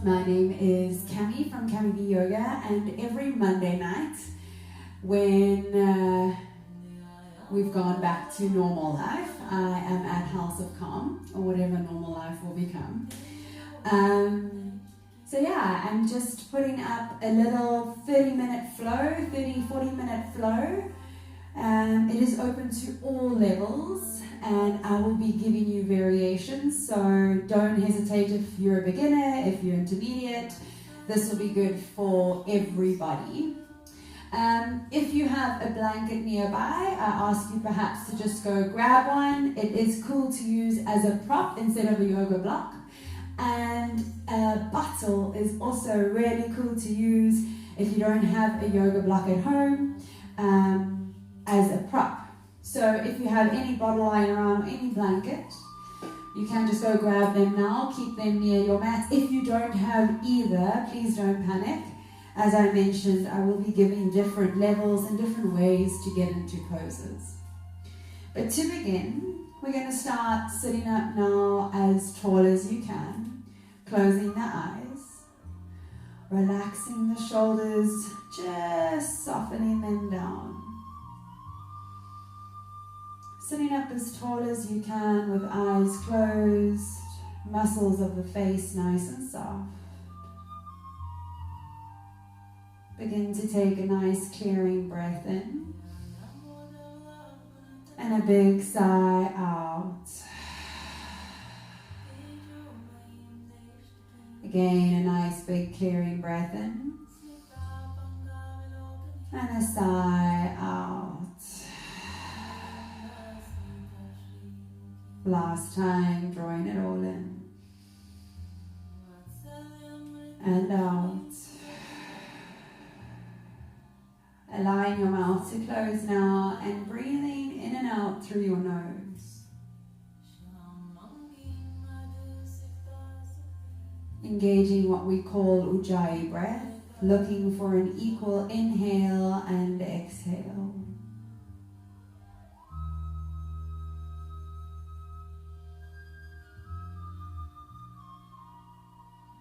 My name is Cami from Cami Yoga, and every Monday night when we've gone back to normal life, I am at House of Calm, or whatever normal life will become. So yeah, I'm just putting up a little 30-minute flow, 40-minute flow. It is open to all levels, and I will be giving you variations, so don't hesitate if you're a beginner, if you're intermediate. This will be good for everybody. If you have a blanket nearby, I ask you perhaps to just go grab one. It is cool to use as a prop instead of a yoga block. And a bottle is also really cool to use if you don't have a yoga block at home as a prop. So if you have any bottle lying around or any blanket, you can just go grab them now, keep them near your mat. If you don't have either, please don't panic. As I mentioned, I will be giving different levels and different ways to get into poses. But to begin, we're going to start sitting up now as tall as you can, closing the eyes, relaxing the shoulders, just softening them down. Sitting up as tall as you can with eyes closed, muscles of the face nice and soft. Begin to take a nice clearing breath in and a big sigh out. Again, a nice big clearing breath in and a sigh out. Last time, drawing it all in and out. Allowing your mouth to close now and breathing in and out through your nose. Engaging what we call Ujjayi breath, looking for an equal inhale and exhale.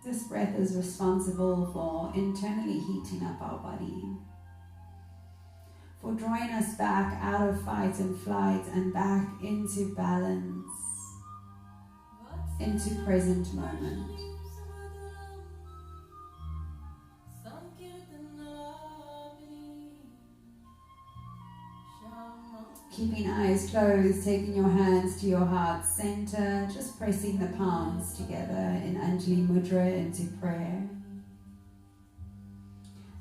This breath is responsible for internally heating up our body, for drawing us back out of fight and flight and back into balance, into present moment. Keeping eyes closed, taking your hands to your heart center, just pressing the palms together in Anjali Mudra into prayer.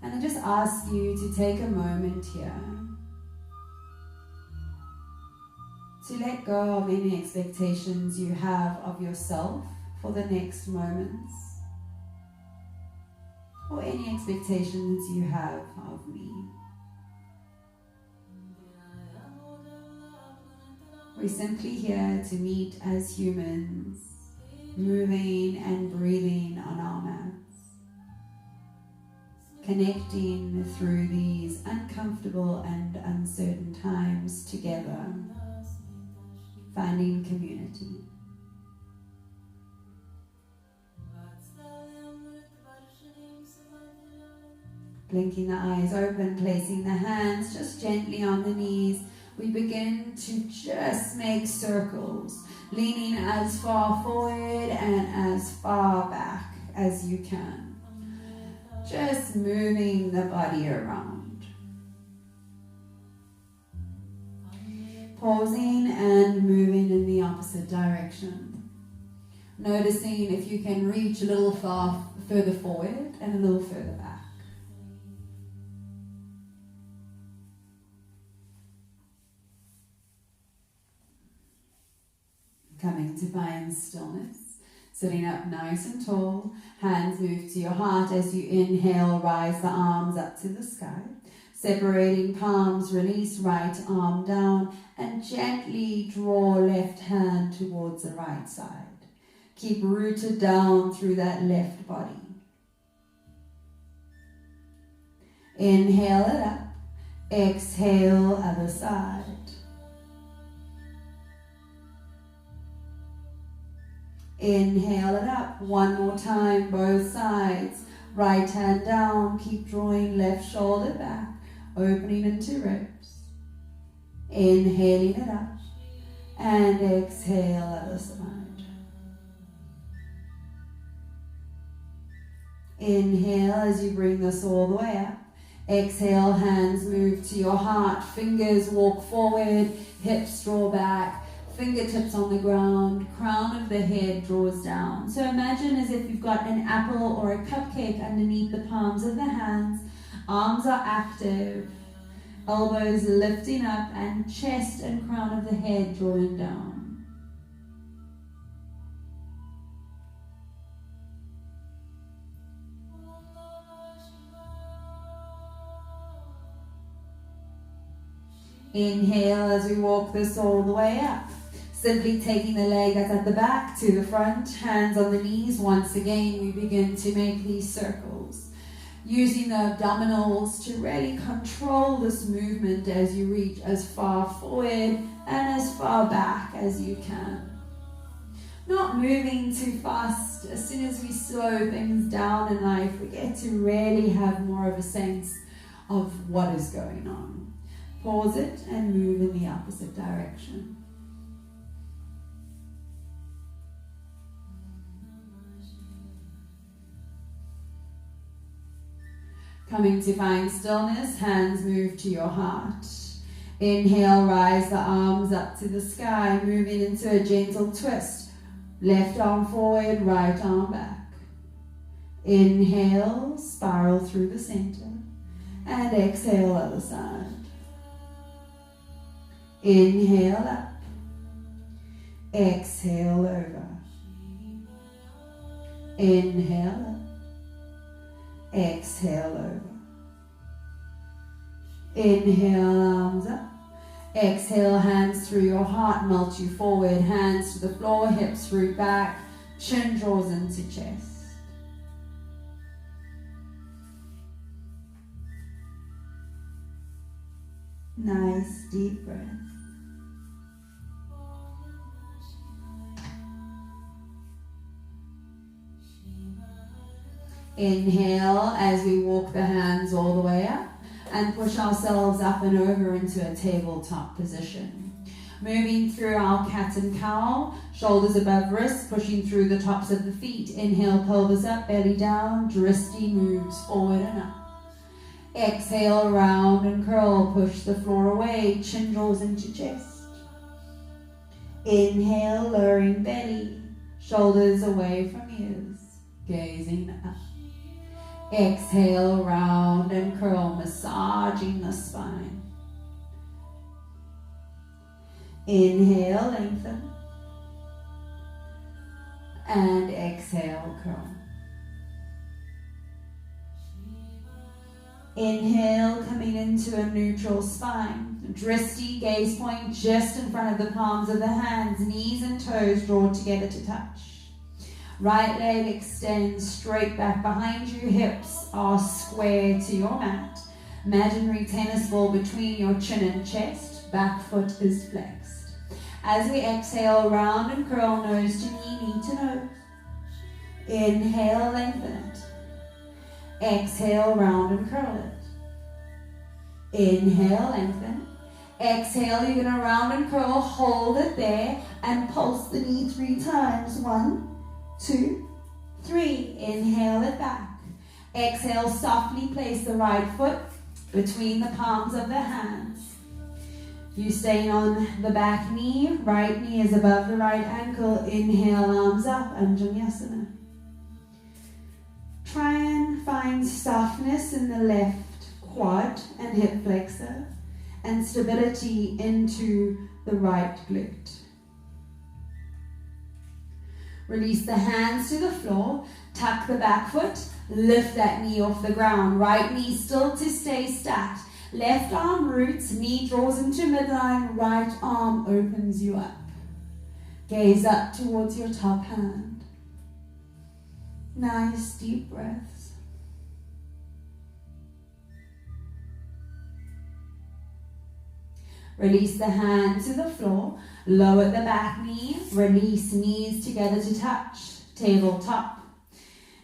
And I just ask you to take a moment here to let go of any expectations you have of yourself for the next moments, or any expectations you have of me. We're simply here to meet as humans, moving and breathing on our mats, connecting through these uncomfortable and uncertain times together, finding community. Blinking the eyes open, placing the hands just gently on the knees. We begin to just make circles, leaning as far forward and as far back as you can. Just moving the body around. Pausing and moving in the opposite direction. Noticing if you can reach a little further forward and a little further back. Coming to find stillness, sitting up nice and tall, hands move to your heart as you inhale, rise the arms up to the sky, separating palms, release right arm down, and gently draw left hand towards the right side. Keep rooted down through that left body. Inhale it up, exhale other side. Inhale it up. One more time, both sides. Right hand down. Keep drawing left shoulder back. Opening into ribs. Inhaling it up. And exhale other side. Inhale as you bring this all the way up. Exhale, hands move to your heart. Fingers walk forward. Hips draw back. Fingertips on the ground, crown of the head draws down. So imagine as if you've got an apple or a cupcake underneath the palms of the hands. Arms are active, elbows lifting up, and chest and crown of the head drawing down. Inhale as we walk this all the way up. Simply taking the leg that's at the back to the front, hands on the knees. Once again, we begin to make these circles. Using the abdominals to really control this movement as you reach as far forward and as far back as you can. Not moving too fast. As soon as we slow things down in life, we get to really have more of a sense of what is going on. Pause it and move in the opposite direction. Coming to find stillness, hands move to your heart. Inhale, rise the arms up to the sky, moving into a gentle twist. Left arm forward, right arm back. Inhale, spiral through the center. And exhale, other side. Inhale up. Exhale over. Inhale up. Exhale over. Inhale, arms up. Exhale, hands through your heart, melt you forward. Hands to the floor, hips root back. Chin draws into chest. Nice deep breath. Inhale as we walk the hands all the way up and push ourselves up and over into a tabletop position. Moving through our cat and cow, shoulders above wrists, pushing through the tops of the feet. Inhale, pelvis up, belly down, drishti moves forward and up. Exhale, round and curl, push the floor away, chin draws into chest. Inhale, lowering belly, shoulders away from ears, gazing up. Exhale, round and curl, massaging the spine. Inhale, lengthen. And exhale, curl. Inhale, coming into a neutral spine. Drishti, gaze point just in front of the palms of the hands. Knees and toes draw together to touch. Right leg extends straight back behind you. Hips are square to your mat. Imaginary tennis ball between your chin and chest. Back foot is flexed. As we exhale, round and curl, nose to knee to nose. Inhale, lengthen it. Exhale, round and curl it. Inhale, lengthen. Exhale, you're going to round and curl, hold it there, and pulse the knee 3 times. 1, 2, 3. Inhale it back. Exhale, softly place the right foot between the palms of the hands. You stay on the back knee. Right knee is above the right ankle. Inhale, arms up, Anjaneyasana. Try and find softness in the left quad and hip flexor and stability into the right glute. Release the hands to the floor, tuck the back foot, lift that knee off the ground. Right knee still to stay stacked. Left arm roots, knee draws into midline, right arm opens you up. Gaze up towards your top hand. Nice deep breaths. Release the hand to the floor. Lower the back knee. Release knees together to touch. Tabletop.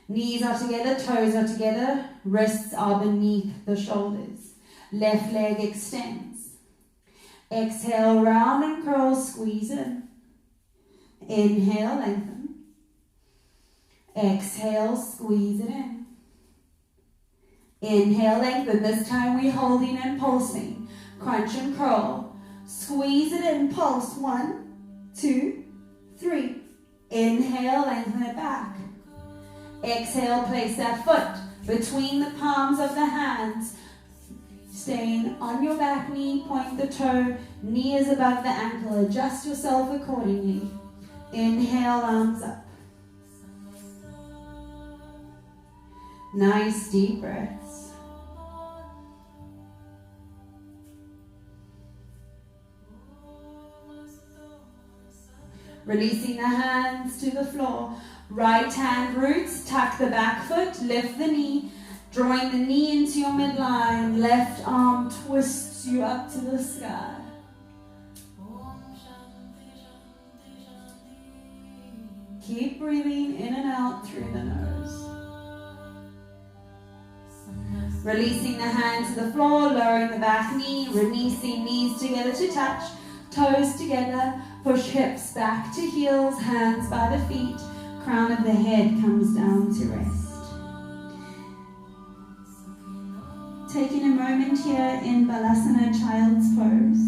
Knees are together, toes are together, wrists are beneath the shoulders. Left leg extends. Exhale, round and curl, squeeze in. Inhale, lengthen. Exhale, squeeze it in. Inhale, lengthen. This time we're holding and pulsing. Crunch and curl. Squeeze it in, pulse. 1, 2, 3. Inhale, lengthen it back. Exhale, place that foot between the palms of the hands. Staying on your back knee, point the toe, knee is above the ankle. Adjust yourself accordingly. Inhale, arms up. Nice deep breaths. Releasing the hands to the floor. Right hand roots, tuck the back foot, lift the knee, drawing the knee into your midline. Left arm twists you up to the sky. Keep breathing in and out through the nose. Releasing the hand to the floor, lowering the back knee, releasing knees together to touch, toes together, push hips back to heels, hands by the feet. Crown of the head comes down to rest. Taking a moment here in Balasana, Child's Pose.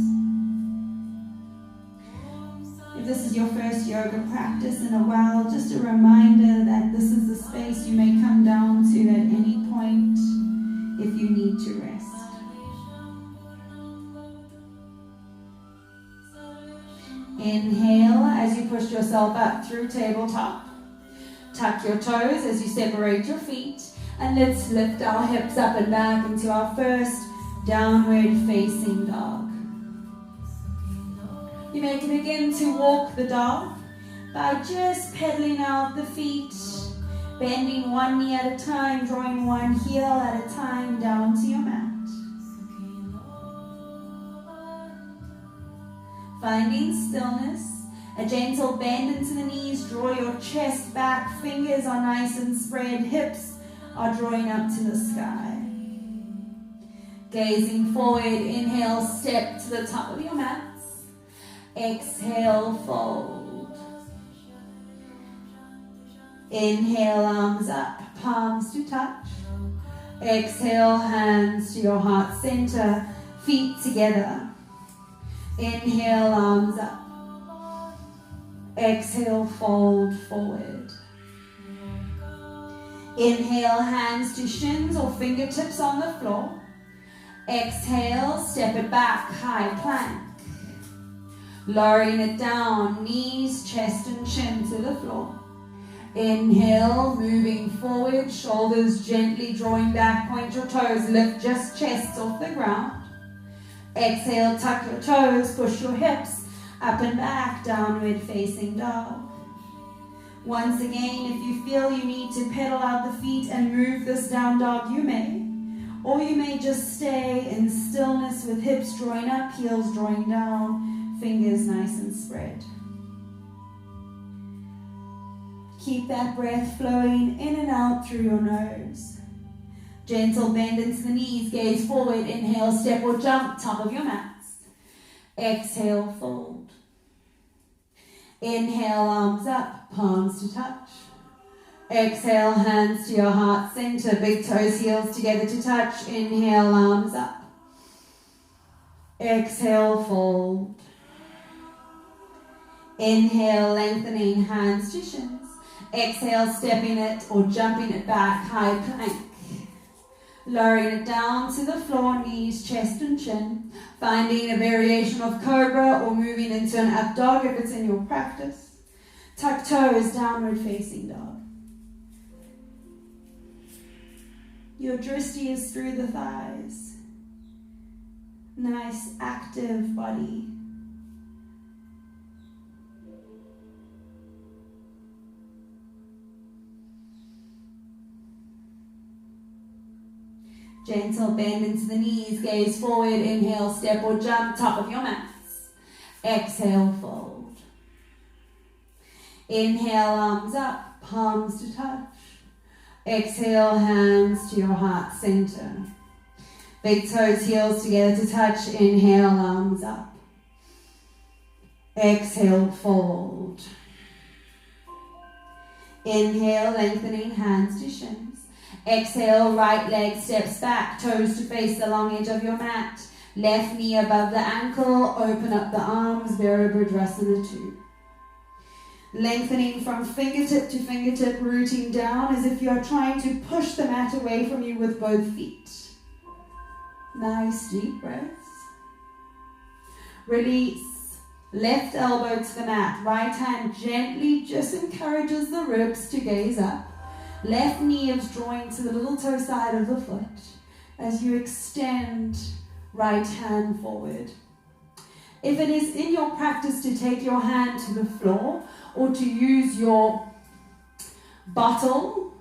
If this is your first yoga practice in a while, just a reminder that this is the space you may come down to at any point if you need to rest. Inhale as you push yourself up through tabletop. Tuck your toes as you separate your feet, and let's lift our hips up and back into our first downward facing dog. You may begin to walk the dog by just pedaling out the feet, bending one knee at a time, drawing one heel at a time down to your mat. Finding stillness. A gentle bend into the knees, draw your chest back, fingers are nice and spread, hips are drawing up to the sky. Gazing forward, inhale, step to the top of your mats. Exhale, fold. Inhale, arms up, palms to touch. Exhale, hands to your heart center, feet together. Inhale, arms up. Exhale, fold forward. Inhale, hands to shins or fingertips on the floor. Exhale, step it back, high plank. Lowering it down, knees, chest and chin to the floor. Inhale, moving forward, shoulders gently drawing back, point your toes, lift just chest off the ground. Exhale, tuck your toes, push your hips up and back, downward facing dog. Once again, if you feel you need to pedal out the feet and move this down dog, you may. Or you may just stay in stillness with hips drawing up, heels drawing down, fingers nice and spread. Keep that breath flowing in and out through your nose. Gentle bend into the knees, gaze forward, inhale, step or jump, top of your mats. Exhale, fold. Inhale, arms up, palms to touch. Exhale, hands to your heart center, big toes, heels together to touch. Inhale, arms up. Exhale, fold. Inhale, lengthening, hands to shins. Exhale, stepping it or jumping it back, high plank. Lowering it down to the floor, knees, chest and chin. Finding a variation of cobra or moving into an up dog if it's in your practice. Tuck toes, downward facing dog. Your drishti is through the thighs. Nice active body. Gentle bend into the knees, gaze forward, inhale, step or jump, top of your mats. Exhale, fold. Inhale, arms up, palms to touch. Exhale, hands to your heart center. Big toes, heels together to touch. Inhale, arms up. Exhale, fold. Inhale, lengthening, hands to shins. Exhale, right leg steps back, toes to face the long edge of your mat. Left knee above the ankle, open up the arms, Virabhadrasana 2. Lengthening from fingertip to fingertip, rooting down as if you are trying to push the mat away from you with both feet. Nice deep breaths. Release. Left elbow to the mat, right hand gently just encourages the ribs to gaze up. Left knee is drawing to the little toe side of the foot as you extend right hand forward. If it is in your practice to take your hand to the floor or to use your bottle,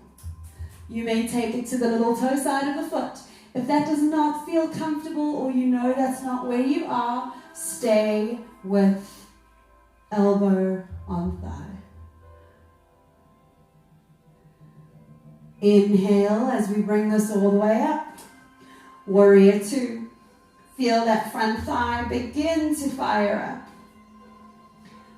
you may take it to the little toe side of the foot. If that does not feel comfortable or you know that's not where you are, stay with elbow on thigh. Inhale as we bring this all the way up. Warrior 2. Feel that front thigh begin to fire up.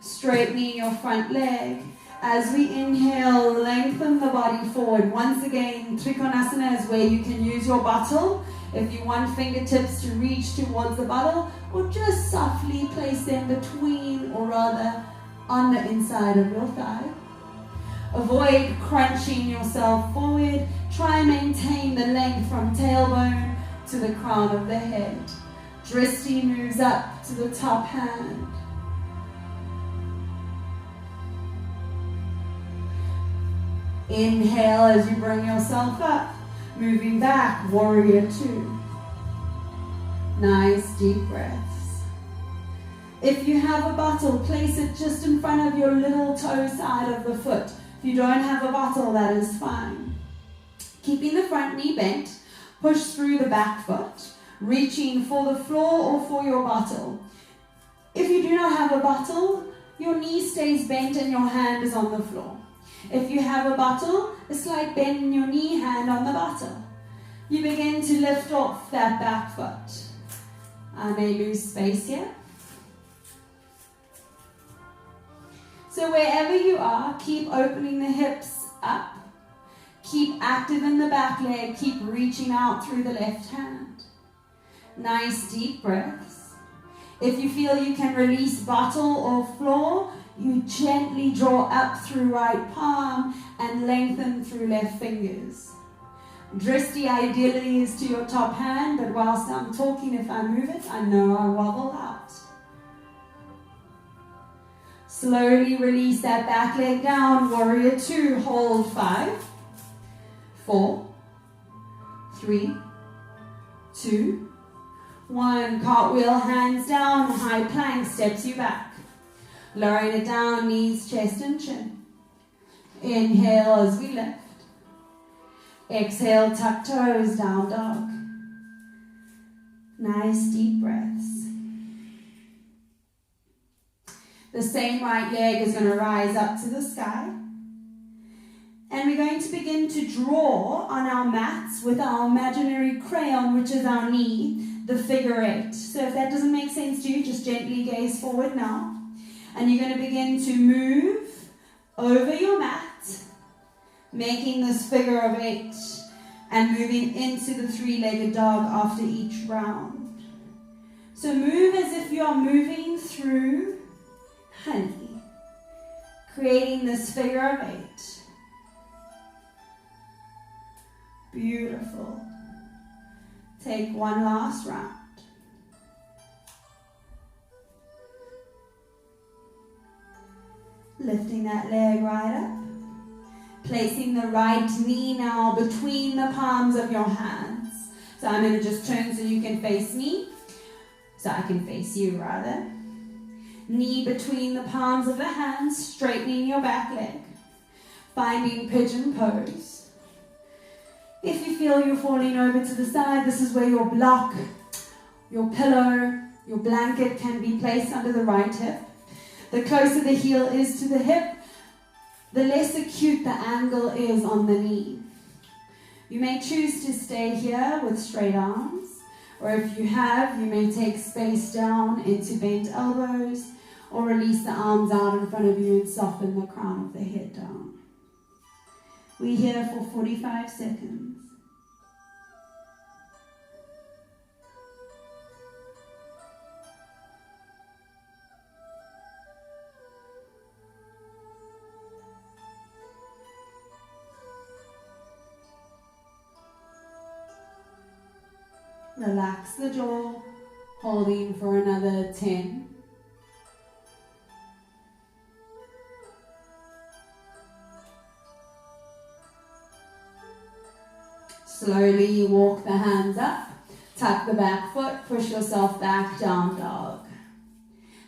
Straightening your front leg. As we inhale, lengthen the body forward. Once again, Trikonasana is where you can use your bottle. If you want fingertips to reach towards the bottle, or just softly place them between, or rather on the inside of your thigh. Avoid crunching yourself forward. Try and maintain the length from tailbone to the crown of the head. Dristi moves up to the top hand. Inhale as you bring yourself up. Moving back, Warrior 2. Nice deep breaths. If you have a bottle, place it just in front of your little toe side of the foot. If you don't have a bottle, that is fine. Keeping the front knee bent, push through the back foot, reaching for the floor or for your bottle. If you do not have a bottle, your knee stays bent and your hand is on the floor. If you have a bottle, a slight bend in your knee, hand on the bottle. You begin to lift off that back foot. I may lose space here. So wherever you are, keep opening the hips up. Keep active in the back leg. Keep reaching out through the left hand. Nice deep breaths. If you feel you can release bottle or floor, you gently draw up through right palm and lengthen through left fingers. Dristi ideally is to your top hand, but whilst I'm talking, if I move it, I know I wobble out. Slowly release that back leg down. Warrior 2, hold 5, 4, 3, 2, 1. Cartwheel, hands down, high plank, steps you back. Lowering it down, knees, chest and chin. Inhale as we lift. Exhale, tuck toes, down dog. Nice deep breaths. The same right leg is going to rise up to the sky. And we're going to begin to draw on our mats with our imaginary crayon, which is our knee, the figure 8. So if that doesn't make sense to you, just gently gaze forward now. And you're going to begin to move over your mat, making this figure of 8 and moving into the 3-legged dog after each round. So move as if you are moving through honey, creating this figure of 8. Beautiful. Take one last round. Lifting that leg right up. Placing the right knee now between the palms of your hands. So I'm going to just turn so you can face me. So I can face you rather. Knee between the palms of the hands, straightening your back leg. Finding pigeon pose. If you feel you're falling over to the side, this is where your block, your pillow, your blanket can be placed under the right hip. The closer the heel is to the hip, the less acute the angle is on the knee. You may choose to stay here with straight arms, or if you have, you may take space down into bent elbows, or release the arms out in front of you and soften the crown of the head down. We're here for 45 seconds. Relax the jaw, holding for another 10. Slowly walk the hands up, tuck the back foot, push yourself back, down dog.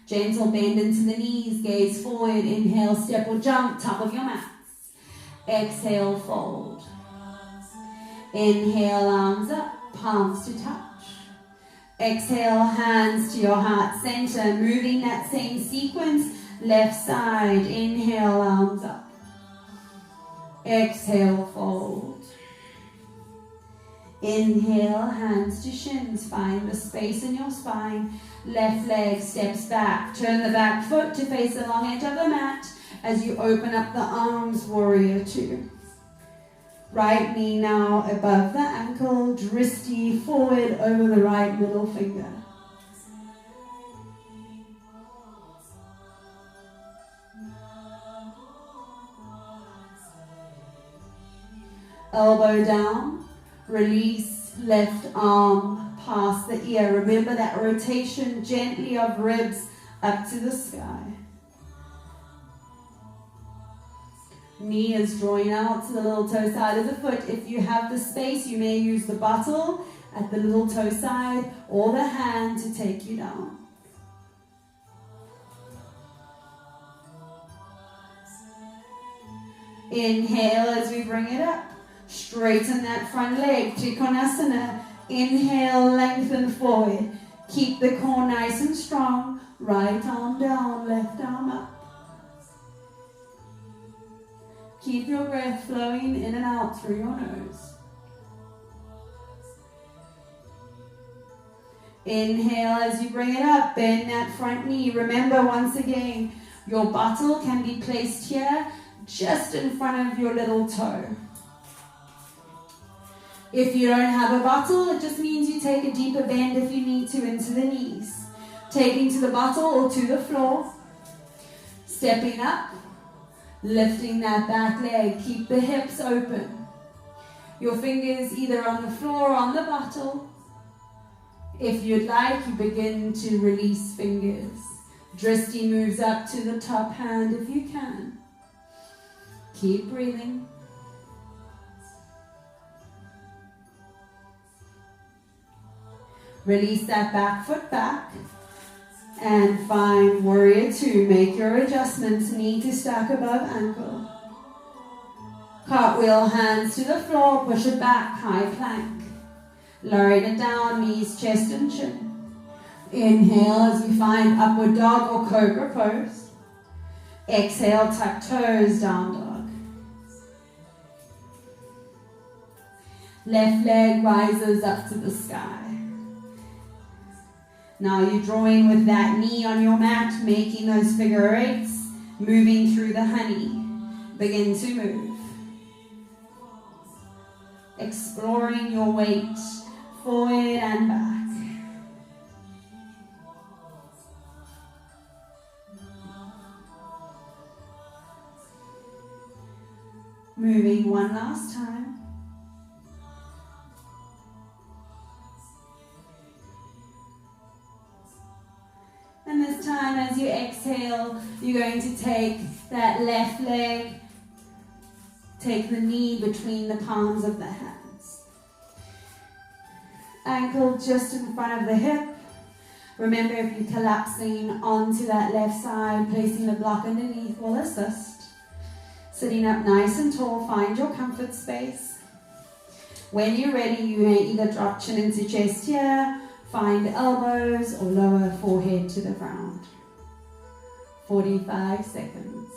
Gentle bend into the knees, gaze forward, inhale, step or jump, top of your mats. Exhale, fold. Inhale, arms up, palms to touch. Exhale, hands to your heart center, moving that same sequence, left side. Inhale, arms up. Exhale, fold. Inhale, hands to shins, find the space in your spine. Left leg steps back, turn the back foot to face the long edge of the mat as you open up the arms, warrior two. Right knee now above the ankle, dristi forward over the right middle finger. Elbow down, release left arm past the ear. Remember that rotation gently of ribs up to the sky. Knee is drawing out to the little toe side of the foot. If you have the space, you may use the bottle at the little toe side or the hand to take you down. Inhale as we bring it up. Straighten that front leg, Trikonasana. Inhale, lengthen forward. Keep the core nice and strong. Right arm down, left arm up. Keep your breath flowing in and out through your nose. Inhale as you bring it up, bend that front knee. Remember once again, your bottle can be placed here just in front of your little toe. If you don't have a bottle, it just means you take a deeper bend if you need to into the knees. Taking to the bottle or to the floor. Stepping up. Lifting that back leg, keep the hips open. Your fingers either on the floor or on the bottle. If you'd like, you begin to release fingers. Dristi moves up to the top hand if you can. Keep breathing. Release that back foot back. And find warrior two. Make your adjustments, knee to stack above ankle. Cartwheel, hands to the floor, push it back, high plank. Lowering it down, knees, chest and chin. Inhale as we find upward dog or cobra pose. Exhale, tuck toes, down dog. Left leg rises up to the sky. Now you're drawing with that knee on your mat, making those figure eights, moving through the honey. Begin to move. Exploring your weight forward and back. Moving one last time. And this time as you exhale, you're going to take that left leg, take the knee between the palms of the hands. Ankle just in front of the hip. Remember, if you're collapsing onto that left side, placing the block underneath will assist. Sitting up nice and tall, find your comfort space. When you're ready, you may either drop chin into chest here, find elbows, or lower forehead to the ground. 45 seconds.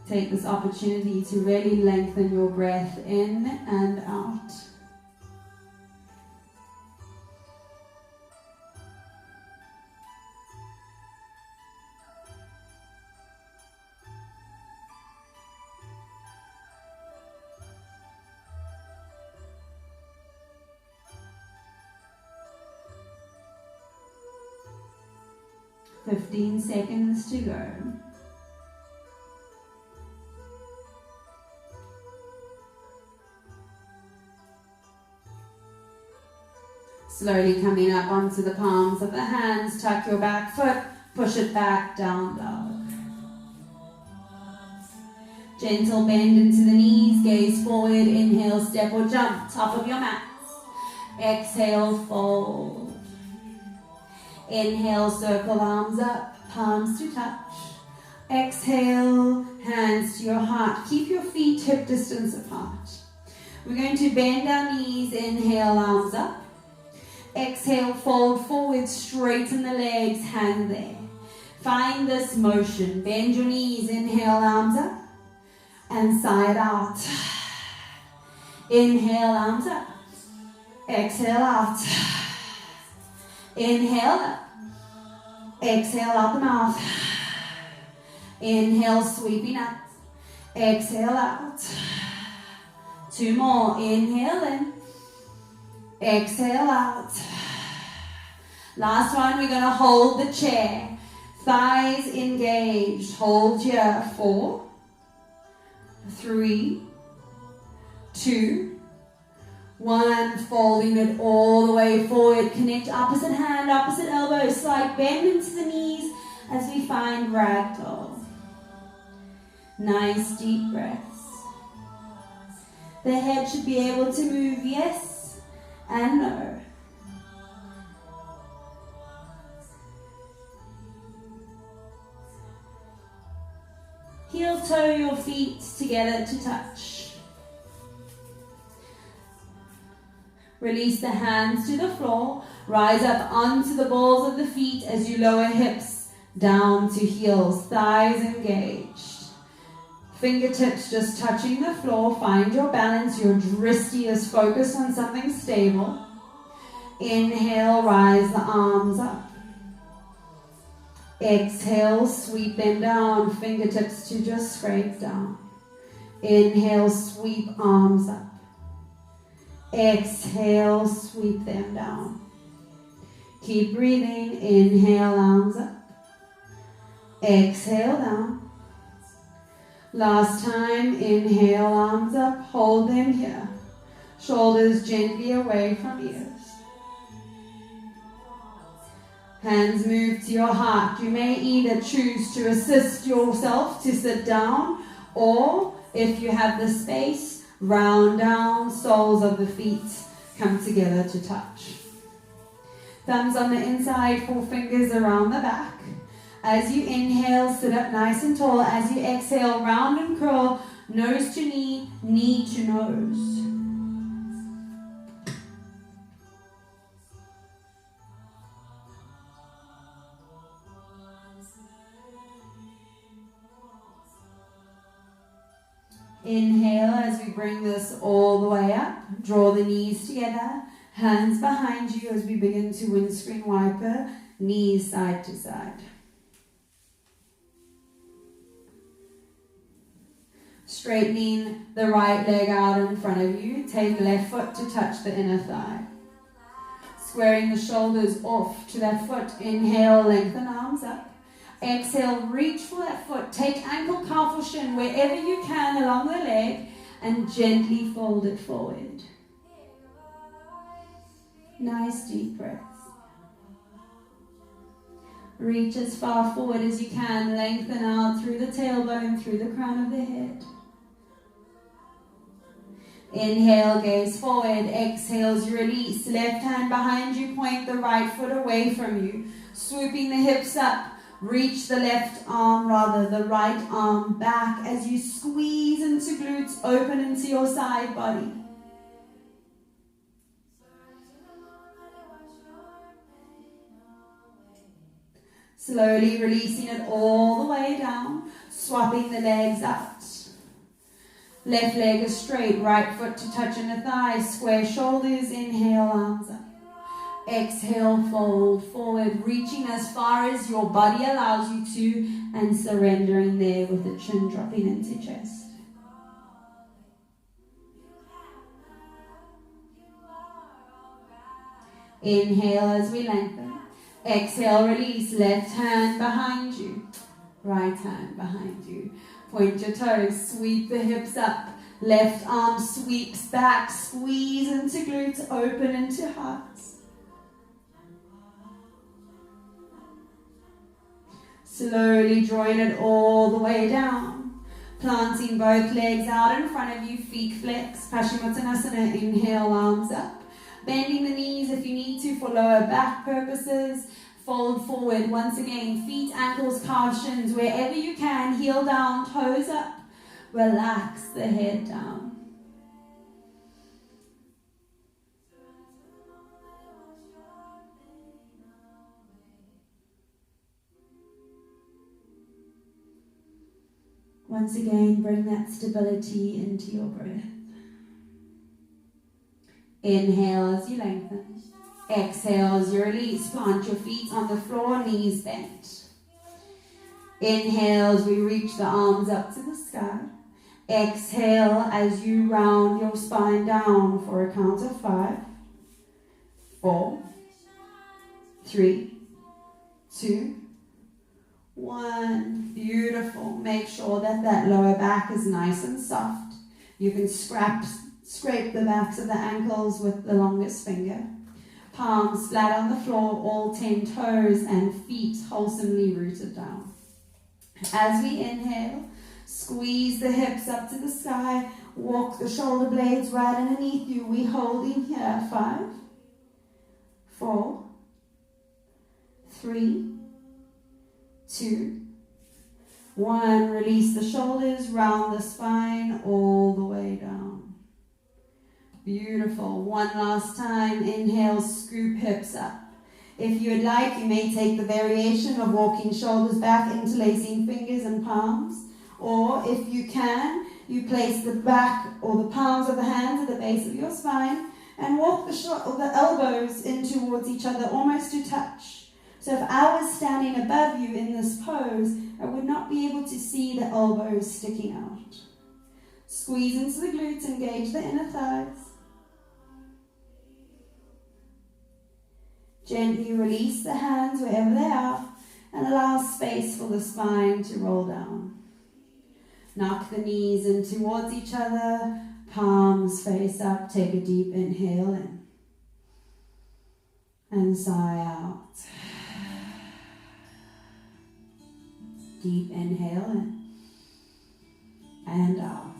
Take this opportunity to really lengthen your breath in and out. Fifteen seconds to go. Slowly coming up onto the palms of the hands, tuck your back foot, push it back, down dog. Gentle bend into the knees, gaze forward, inhale, step or jump, top of your mats. Exhale, fold. Inhale, circle arms up, palms to touch. Exhale, hands to your heart. Keep your feet hip distance apart. We're going to bend our knees, inhale, arms up. Exhale, fold forward, straighten the legs, hand there. Find this motion. Bend your knees, inhale, arms up. And side out. Inhale, arms up. Exhale, out. Inhale up. Exhale out the mouth. Inhale, sweeping up. Exhale out. Two more. Inhale in. Exhale out. Last one, we're going to hold the chair. Thighs engaged. Hold here. 4, 3, 2, 1. Folding it all the way forward. Connect opposite hand, opposite elbow. Slight bend into the knees as we find ragdoll. Nice deep breaths. The head should be able to move yes and no. Heel toe your feet together to touch. Release the hands to the floor. Rise up onto the balls of the feet as you lower hips down to heels. Thighs engaged. Fingertips just touching the floor. Find your balance. Your wristy is focused on something stable. Inhale, rise the arms up. Exhale, sweep them down. Fingertips to just scrape down. Inhale, sweep arms up. Exhale, sweep them down. Keep breathing. Inhale, arms up. Exhale, down. Last time, inhale, arms up, hold them here. Shoulders gently away from ears. Hands move to your heart. You may either choose to assist yourself to sit down, or if you have the space, round down, soles of the feet come together to touch. Thumbs on the inside, 4 fingers around the back. As you inhale, sit up nice and tall. As you exhale, round and curl, nose to knee, knee to nose. Inhale as we bring this all the way up. Draw the knees together, hands behind you as we begin to windscreen wiper, knees side to side. Straightening the right leg out in front of you. Take left foot to touch the inner thigh. Squaring the shoulders off to that foot. Inhale, lengthen arms up. Exhale, reach for that foot. Take ankle, calf or shin wherever you can along the leg and gently fold it forward. Nice deep breaths. Reach as far forward as you can. Lengthen out through the tailbone, through the crown of the head. Inhale, gaze forward. Exhale, release. Left hand behind you, point the right foot away from you. Swooping the hips up. Reach the left arm, rather the right arm back as you squeeze into glutes, open into your side body. Slowly releasing it all the way down, swapping the legs out. Left leg is straight, right foot to touch in the thigh, square shoulders, inhale, arms up. Exhale, fold forward, reaching as far as your body allows you to and surrendering there with the chin dropping into chest. Inhale as we lengthen. Exhale, release. Left hand behind you. Right hand behind you. Point your toes. Sweep the hips up. Left arm sweeps back. Squeeze into glutes. Open into hearts. Slowly drawing it all the way down. Planting both legs out in front of you. Feet flex. Paschimottanasana. Inhale, arms up. Bending the knees if you need to for lower back purposes. Fold forward once again. Feet, ankles, calf, shins. Wherever you can. Heel down, toes up. Relax the head down. Once again, bring that stability into your breath. Inhale as you lengthen. Exhale as you release. Plant your feet on the floor, knees bent. Inhale as we reach the arms up to the sky. Exhale as you round your spine down for a count of 5, 4, 3, 2, 1. Beautiful. Make sure that that lower back is nice and soft. You can scrape the backs of the ankles with the longest finger. Palms flat on the floor, all 10 toes and feet wholesomely rooted down. As we inhale, squeeze the hips up to the sky. Walk the shoulder blades right underneath you. We're holding here. 5, 4, 3, 2, 1. Release the shoulders, round the spine all the way down. Beautiful. One last time. Inhale, scoop hips up. If you would like, you may take the variation of walking shoulders back, interlacing fingers and palms. Or if you can, you place the back or the palms of the hands at the base of your spine and walk the elbows in towards each other, almost to touch. So if I was standing above you in this pose, I would not be able to see the elbows sticking out. Squeeze into the glutes, engage the inner thighs. Gently release the hands wherever they are and allow space for the spine to roll down. Knock the knees in towards each other, palms face up. Take a deep inhale in and sigh out. Deep inhale in and out.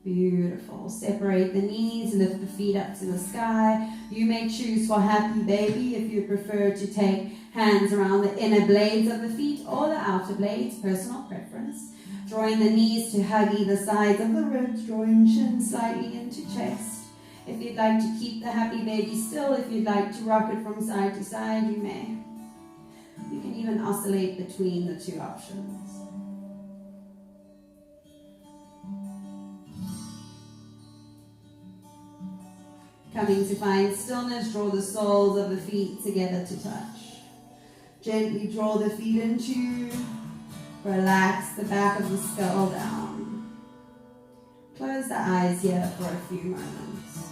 Beautiful. Separate the knees, lift the feet up to the sky. You may choose for happy baby if you prefer to take hands around the inner blades of the feet or the outer blades, personal preference. Drawing the knees to hug either sides of the ribs, drawing chin slightly into chest. If you'd like to keep the happy baby still, if you'd like to rock it from side to side, you may. You can even oscillate between the two options. Coming to find stillness, draw the soles of the feet together to touch. Gently draw the feet into, relax the back of the skull down. Close the eyes here for a few moments.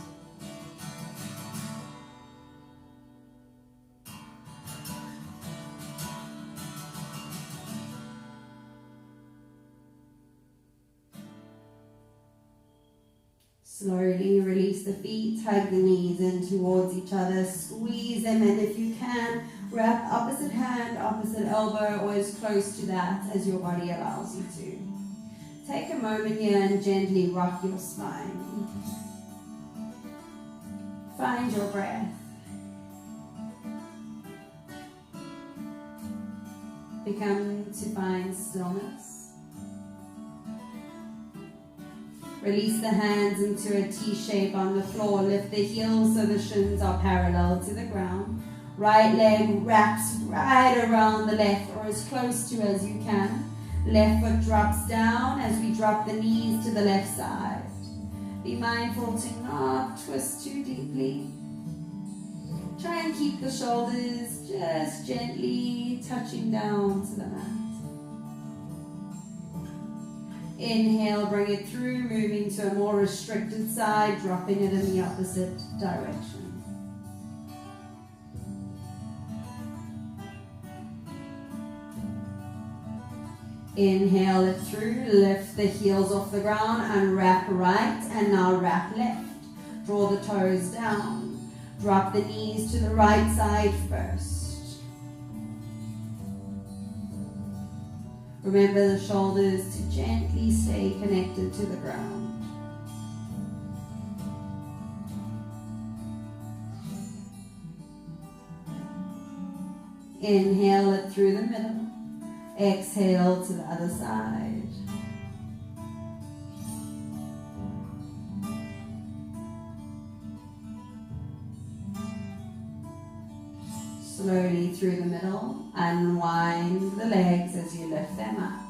Slowly release the feet, hug the knees in towards each other, squeeze them, and if you can, wrap opposite hand, opposite elbow, or as close to that as your body allows you to. Take a moment here and gently rock your spine. Find your breath. come to find stillness. Release the hands into a T shape on the floor. Lift the heels so the shins are parallel to the ground. Right leg wraps right around the left, or as close to as you can. Left foot drops down as we drop the knees to the left side. Be mindful to not twist too deeply. Try and keep the shoulders just gently touching down to the mat. Inhale, bring it through, moving to a more restricted side, dropping it in the opposite direction. Inhale it through, lift the heels off the ground and wrap right, and now wrap left. Draw the toes down. Drop the knees to the right side first. Remember the shoulders to gently stay connected to the ground. Inhale it through the middle. Exhale to the other side. Slowly through the middle, unwind the legs as you lift them up.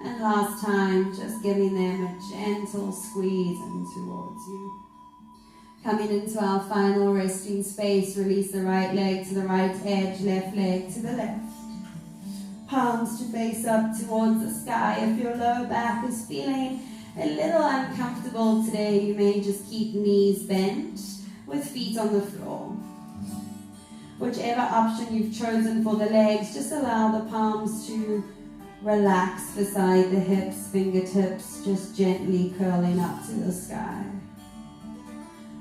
And last time, just giving them a gentle squeeze in towards you. Coming into our final resting space, release the right leg to the right edge, left leg to the left. Palms to face up towards the sky. If your lower back is feeling a little uncomfortable today, you may just keep knees bent with feet on the floor. Whichever option you've chosen for the legs, just allow the palms to relax beside the hips, fingertips just gently curling up to the sky.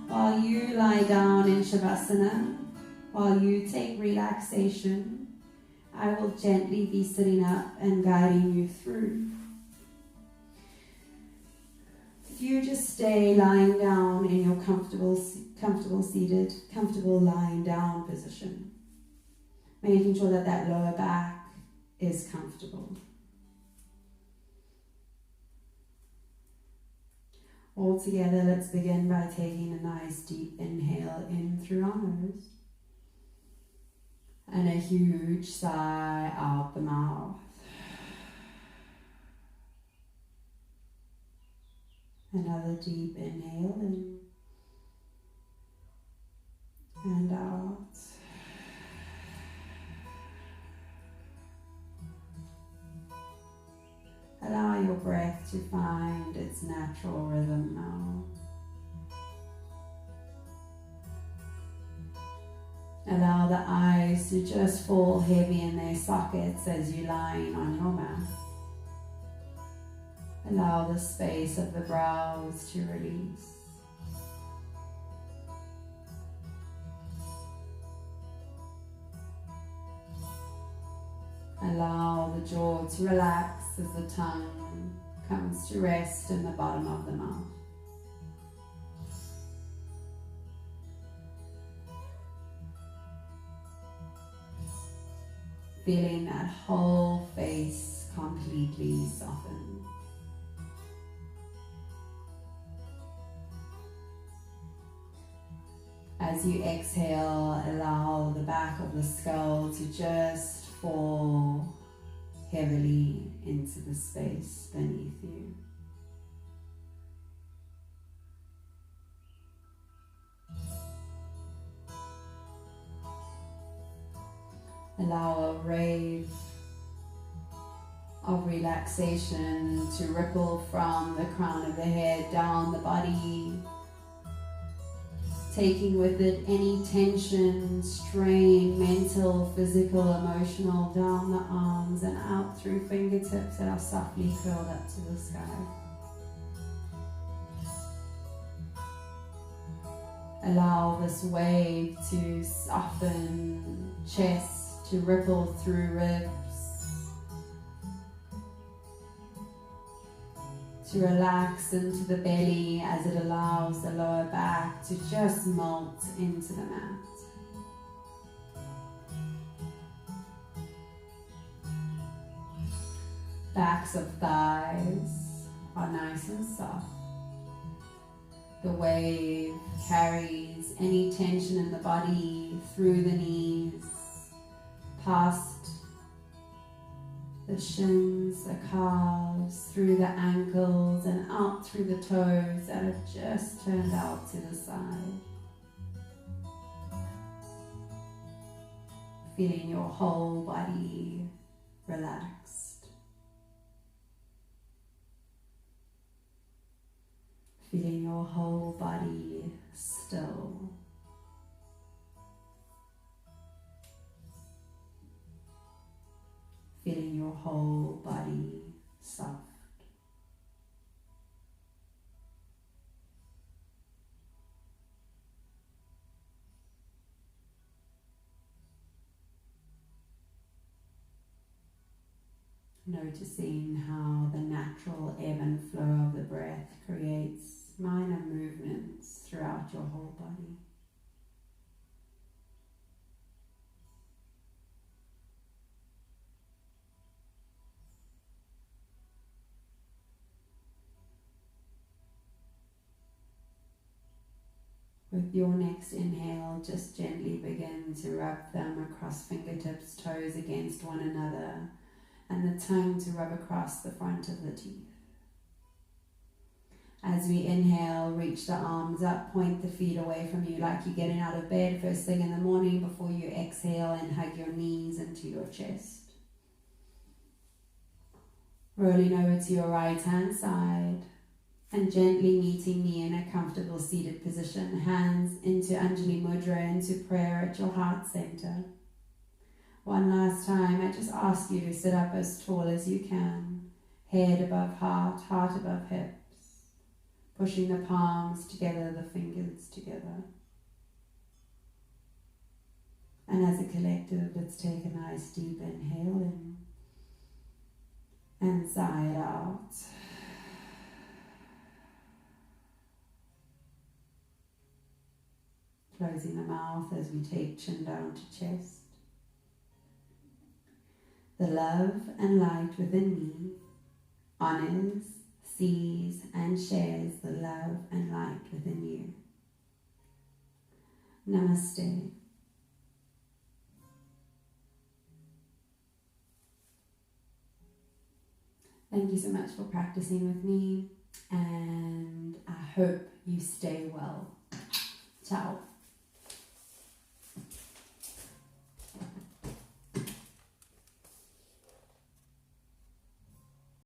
While you lie down in Shavasana, while you take relaxation, I will gently be sitting up and guiding you through. If you just stay lying down in your comfortable seated, comfortable lying down position, making sure that that lower back is comfortable. All together, let's begin by taking a nice deep inhale in through our nose. And a huge sigh out the mouth. Another deep inhale in and out. Allow your breath to find its natural rhythm now. Allow the eyes to just fall heavy in their sockets as you're lying on your mat. Allow the space of the brows to release. Allow the jaw to relax as the tongue comes to rest in the bottom of the mouth. Feeling that whole face completely soften. As you exhale, allow the back of the skull to just fall heavily into the space beneath you. Allow a wave of relaxation to ripple from the crown of the head down the body, taking with it any tension, strain, mental, physical, emotional, down the arms and out through fingertips that are softly curled up to the sky. Allow this wave to soften chest, to ripple through ribs, to relax into the belly as it allows the lower back to just melt into the mat. backs of thighs are nice and soft. The wave carries any tension in the body through the knees, past the shins, the calves, through the ankles and out through the toes that have just turned out to the side. Feeling your whole body relaxed. Feeling your whole body still. Feeling your whole body soft. Noticing how the natural ebb and flow of the breath creates minor movements throughout your whole body. With your next inhale, just gently begin to rub them across fingertips, toes against one another, and the tongue to rub across the front of the teeth. As we inhale, reach the arms up, point the feet away from you like you're getting out of bed first thing in the morning before you exhale, and hug your knees into your chest. Rolling over to your right hand side and gently meeting me in a comfortable seated position, hands into Anjali Mudra, into prayer at your heart center. One last time, I just ask you to sit up as tall as you can, head above heart, heart above hips, pushing the palms together, the fingers together. And as a collective, let's take a nice deep inhale in and sigh it out. Closing the mouth as we take chin down to chest. The love and light within me honors, sees, and shares the love and light within you. Namaste. Thank you so much for practicing with me, and I hope you stay well. Ciao.